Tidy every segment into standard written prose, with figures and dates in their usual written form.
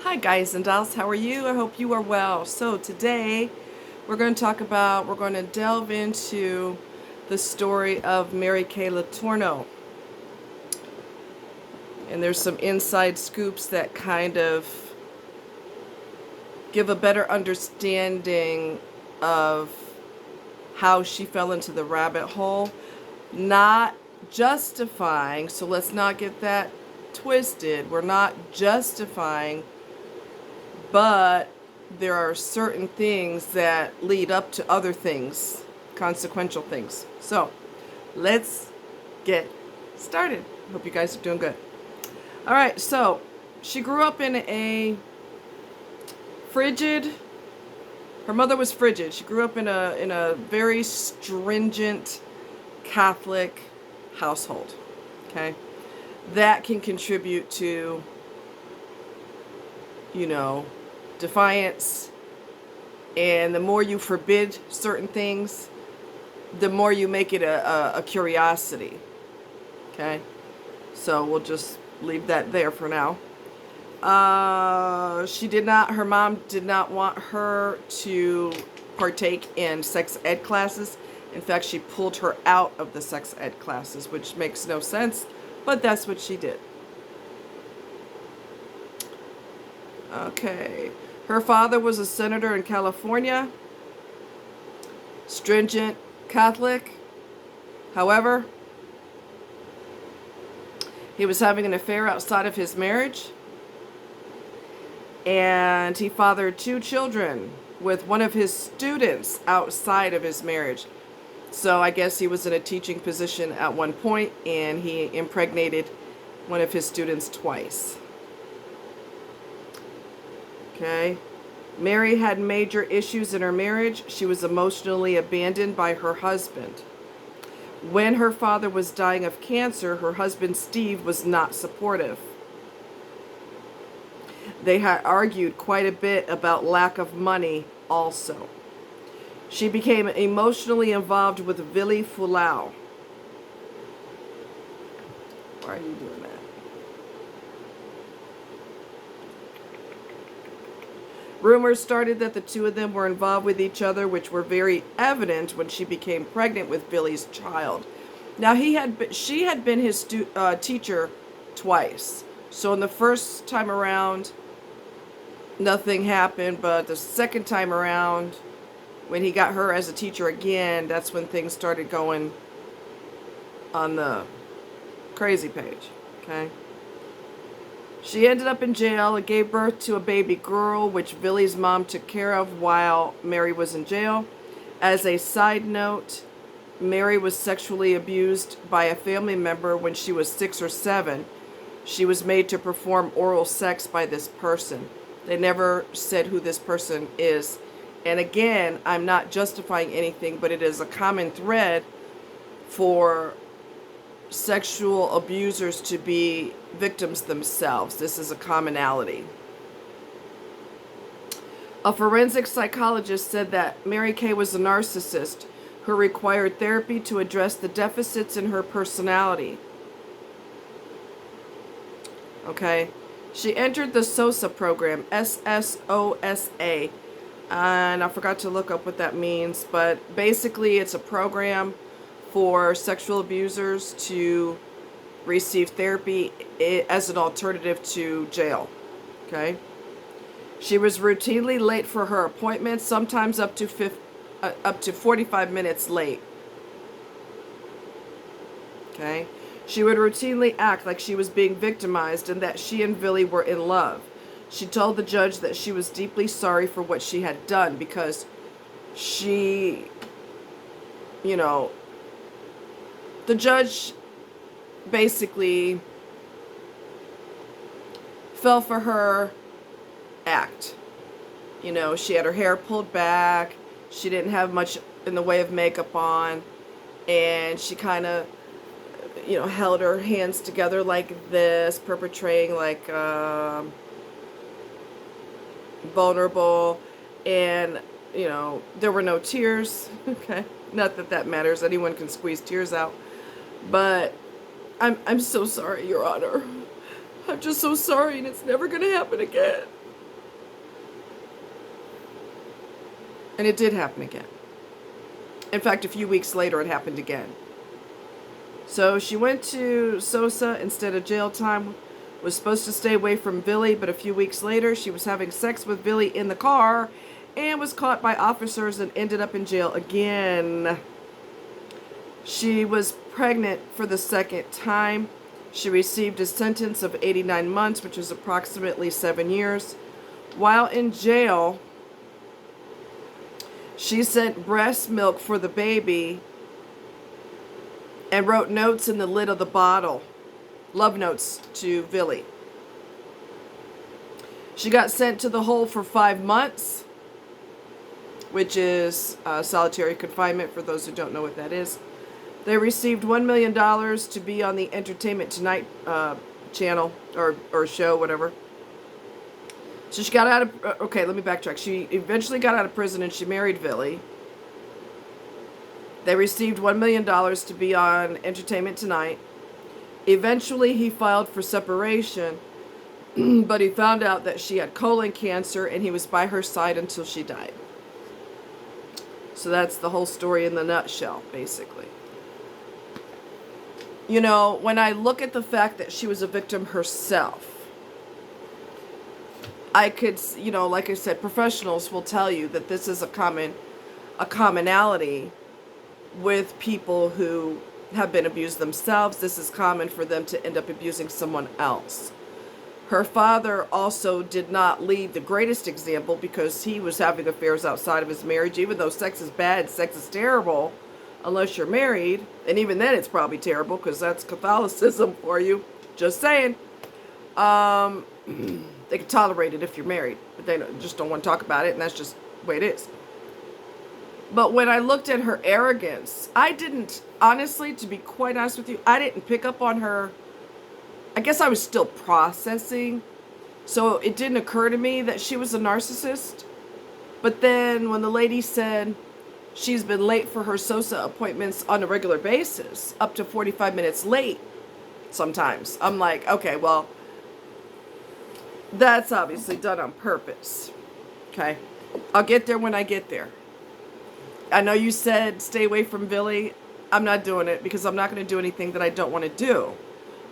Hi guys and dolls, how are you? I hope you are well. So today we're going to delve into the story of Mary Kay Letourneau. And there's some inside scoops that kind of give a better understanding of how she fell into the rabbit hole. Not justifying, so let's not get that twisted. We're not justifying, but there are certain things that lead up to other things, consequential things. So let's get started. Hope you guys are doing good. All right, so she grew up in a frigid, her mother was frigid. She grew up in a very stringent Catholic household. Okay, that can contribute to, defiance. And the more you forbid certain things, the more you make it a curiosity. Okay, so we'll just leave that there for now. Her mom did not want her to partake in sex ed classes. In fact, she pulled her out of the sex ed classes, which makes no sense, but that's what she did. Okay. Her father was a senator in California, stringent Catholic. However, he was having an affair outside of his marriage, and he fathered 2 children with one of his students outside of his marriage. So I guess he was in a teaching position at one point, and he impregnated one of his students twice. Okay. Mary had major issues in her marriage. She was emotionally abandoned by her husband. When her father was dying of cancer, her husband Steve was not supportive. They had argued quite a bit about lack of money also. She became emotionally involved with Billy Fulau. Why are you doing that? Rumors started that the two of them were involved with each other, which were very evident when she became pregnant with Billy's child. Now, she had been his teacher twice. So in the first time around, nothing happened. But the second time around, when he got her as a teacher again, that's when things started going on the crazy page. Okay. She ended up in jail and gave birth to a baby girl, which Billy's mom took care of while Mary was in jail. As a side note, Mary was sexually abused by a family member when she was 6 or 7. She was made to perform oral sex by this person. They never said who this person is. And again, I'm not justifying anything, but it is a common thread for sexual abusers to be victims themselves. This is a commonality. A forensic psychologist said that Mary Kay was a narcissist who required therapy to address the deficits in her personality. Okay. She entered the SOSA program, SSOSA, and I forgot to look up what that means, but basically it's a program for sexual abusers to receive therapy as an alternative to jail. Okay. She was routinely late for her appointments, sometimes up to 45 minutes late. Okay. She would routinely act like she was being victimized and that she and Billy were in love. She told the judge that she was deeply sorry for what she had done because she, the judge basically fell for her act. She had her hair pulled back. She didn't have much in the way of makeup on. And she kind of, held her hands together like this, perpetrating like vulnerable. And, there were no tears. Okay. Not that that matters. Anyone can squeeze tears out. But I'm so sorry, Your Honor. I'm just so sorry, and it's never going to happen again. And it did happen again. In fact, a few weeks later, it happened again. So she went to Sosa instead of jail time, was supposed to stay away from Billy, but a few weeks later, she was having sex with Billy in the car and was caught by officers and ended up in jail again. She was pregnant for the second time. She received a sentence of 89 months, which is approximately 7 years. While in jail, she sent breast milk for the baby and wrote notes in the lid of the bottle, love notes to Billy. She got sent to the hole for 5 months, which is solitary confinement for those who don't know what that is. They received $1 million to be on the Entertainment Tonight channel or show, whatever. So she got out of, okay, let me backtrack. She eventually got out of prison and she married Billy. They received $1 million to be on Entertainment Tonight. Eventually he filed for separation, but he found out that she had colon cancer and he was by her side until she died. So that's the whole story in the nutshell, basically. You know, when I look at the fact that she was a victim herself, I could, you know, like I said, professionals will tell you that this is a commonality with people who have been abused themselves. This is common for them to end up abusing someone else. Her father also did not lead the greatest example because he was having affairs outside of his marriage, even though sex is bad, sex is terrible, unless you're married. And even then it's probably terrible because that's Catholicism for you. Just saying. They can tolerate it if you're married, but they just don't want to talk about it, and that's just the way it is. But when I looked at her arrogance, I didn't, honestly, to be quite honest with you, I didn't pick up on her. I guess I was still processing, so it didn't occur to me that she was a narcissist. But then when the lady said she's been late for her Sosa appointments on a regular basis, up to 45 minutes late sometimes, I'm like, okay, well, that's obviously done on purpose. Okay? I'll get there when I get there. I know you said stay away from Billy. I'm not doing it because I'm not going to do anything that I don't want to do,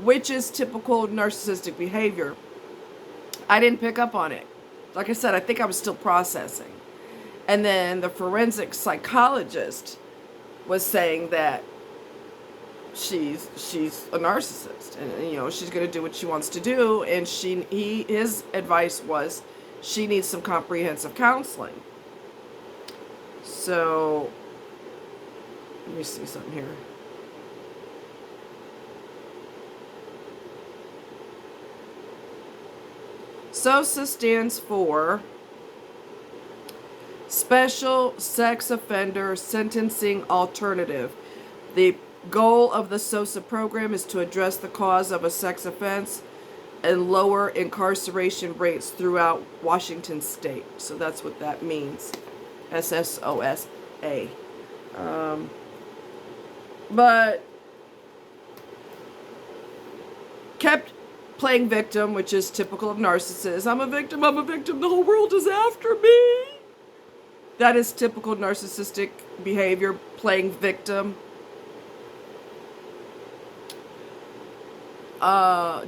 which is typical narcissistic behavior. I didn't pick up on it. Like I said, I think I was still processing. And then the forensic psychologist was saying that she's a narcissist, and you know she's going to do what she wants to do, and his advice was she needs some comprehensive counseling. So let me see something here. SOSA stands for Special Sex Offender Sentencing Alternative. The goal of the SOSA program is to address the cause of a sex offense and lower incarceration rates throughout Washington state. So that's what that means. SSOSA. But kept playing victim, which is typical of narcissists. I'm a victim, the whole world is after me. That is typical narcissistic behavior, playing victim.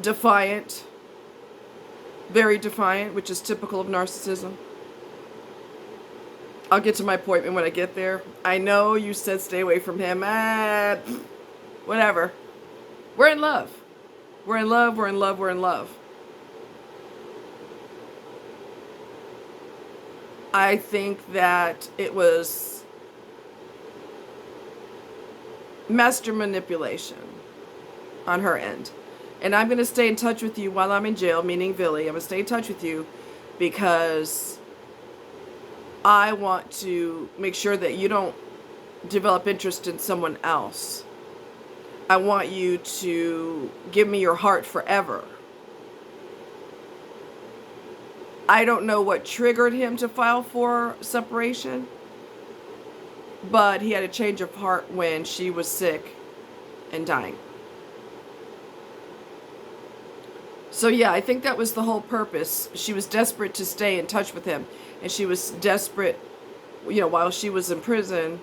Defiant, very defiant, which is typical of narcissism. I'll get to my point when I get there. I know you said stay away from him. Whatever. We're in love. We're in love, we're in love, we're in love. I think that it was master manipulation on her end. And I'm going to stay in touch with you while I'm in jail, meaning Billy. I'm going to stay in touch with you because I want to make sure that you don't develop interest in someone else. I want you to give me your heart forever. I don't know what triggered him to file for separation, but he had a change of heart when she was sick and dying. So yeah, I think that was the whole purpose. She was desperate to stay in touch with him, and she was desperate while she was in prison,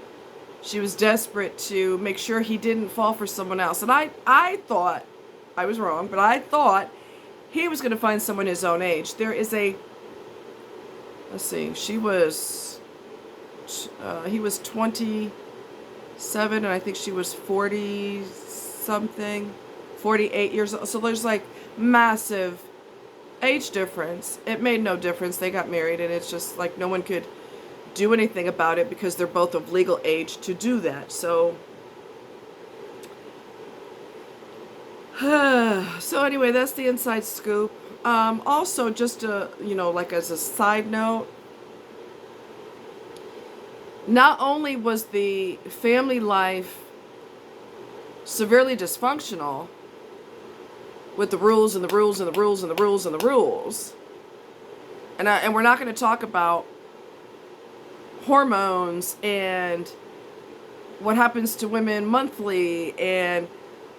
she was desperate to make sure he didn't fall for someone else. And I thought, I was wrong, but I thought he was going to find someone his own age. There is let's see, he was 27, and I think she was 40 something, 48 years old. So there's like massive age difference. It made no difference. They got married, and it's just like no one could do anything about it because they're both of legal age to do that. So so anyway, that's the inside scoop. Also, just like as a side note, not only was the family life severely dysfunctional with the rules and the rules and the rules and the rules and the rules, and we're not going to talk about hormones and what happens to women monthly, and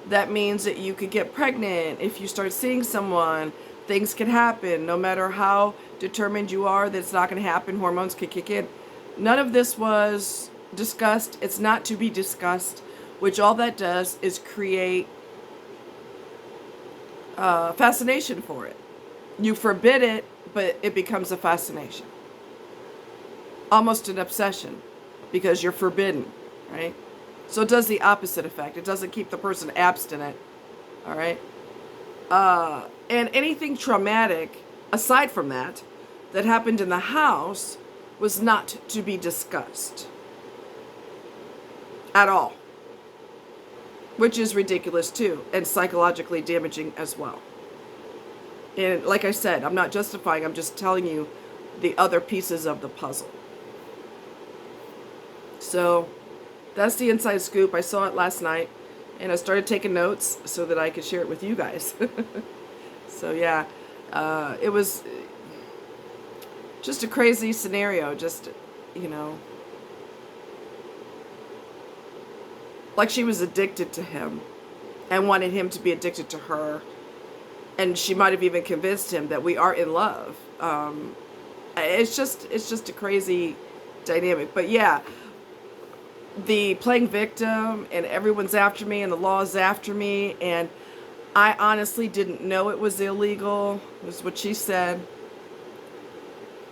that means that you could get pregnant if you start seeing someone. Things can happen no matter how determined you are that it's not going to happen. Hormones can kick in. None of this was discussed. It's not to be discussed, which all that does is create fascination for it. You forbid it, but it becomes a fascination. Almost an obsession, because you're forbidden, right? So it does the opposite effect. It doesn't keep the person abstinent, all right? And anything traumatic, aside from that happened in the house was not to be discussed at all, which is ridiculous too, and psychologically damaging as well. And like I said, I'm not justifying, I'm just telling you the other pieces of the puzzle. So that's the inside scoop. I saw it last night, and I started taking notes so that I could share it with you guys. So yeah, it was just a crazy scenario. Just, like she was addicted to him and wanted him to be addicted to her. And she might have even convinced him that we are in love. It's just a crazy dynamic. But yeah, the playing victim and everyone's after me and the law is after me, and I honestly didn't know it was illegal, was what she said.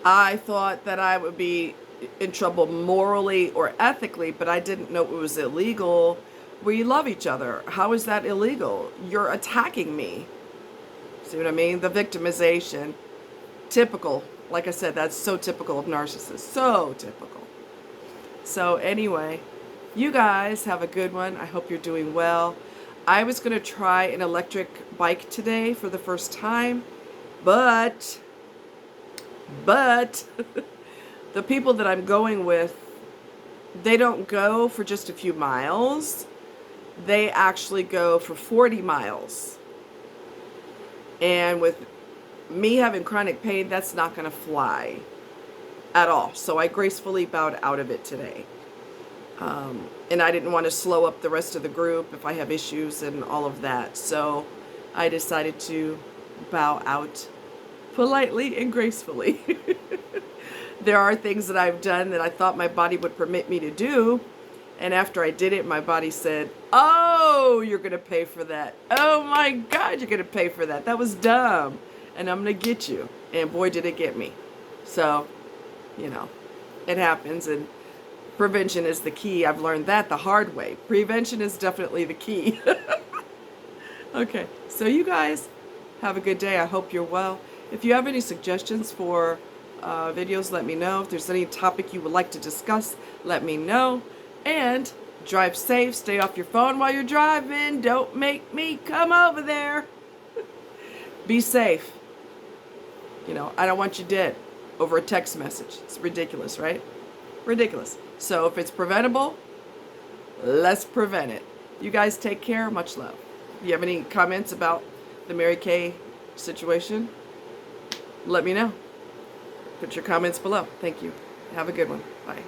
I thought that I would be in trouble morally or ethically, but I didn't know it was illegal. We love each other. How is that illegal? You're attacking me. See what I mean? The victimization. Typical. Like I said, that's so typical of narcissists. So typical. So anyway, you guys have a good one. I hope you're doing well. I was going to try an electric bike today for the first time, but the people that I'm going with, they don't go for just a few miles. They actually go for 40 miles. And with me having chronic pain, that's not going to fly at all. So I gracefully bowed out of it today. And I didn't want to slow up the rest of the group if I have issues and all of that. So I decided to bow out politely and gracefully. There are things that I've done that I thought my body would permit me to do. And after I did it, my body said, oh, you're going to pay for that. Oh my God, you're going to pay for that. That was dumb. And I'm going to get you. And boy, did it get me. So, it happens. And prevention is the key. I've learned that the hard way. Prevention is definitely the key. Okay, so you guys have a good day. I hope you're well. If you have any suggestions for videos, let me know. If there's any topic you would like to discuss, let me know. And drive safe. Stay off your phone while you're driving. Don't make me come over there. Be safe. I don't want you dead over a text message. It's ridiculous, right? Ridiculous. So if it's preventable, let's prevent it. You guys take care. Much love. If you have any comments about the Mary Kay situation, let me know. Put your comments below. Thank you. Have a good one. Bye.